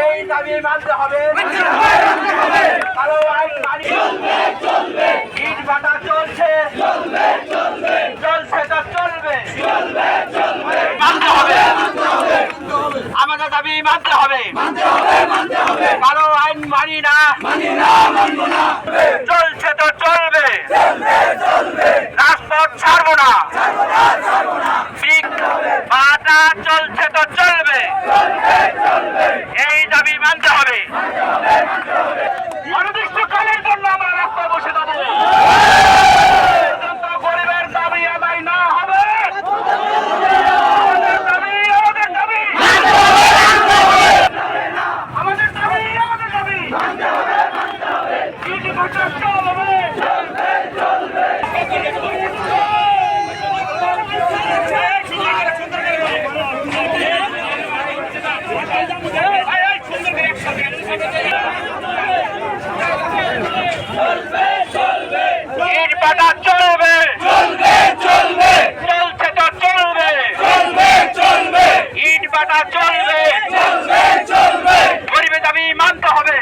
এই দাবি মানতে হবে, কালো আইন মানি চলবে, ইট ভাটা চলছে চলছে তো চলবে, মানতে হবে, আমাদের দাবি মানতে হবে, কালো আইন মানি না চলছে তো চলবে, রাজপথ ছাড়বো না, ভাটা চলছে তো চলবে, এই দাবি মানতে হবে। অনির্দিষ্টকালের জন্য আমরা রাস্তায় বসে যাবো, গরিবের দাবি আদায় না হবে, আমাদের দাবি আমাদের দাবি আমাদের দাবি আমাদের দাবি ইট ভাটা চলবে চলবে, গরিবের দাবি মানতে হবে।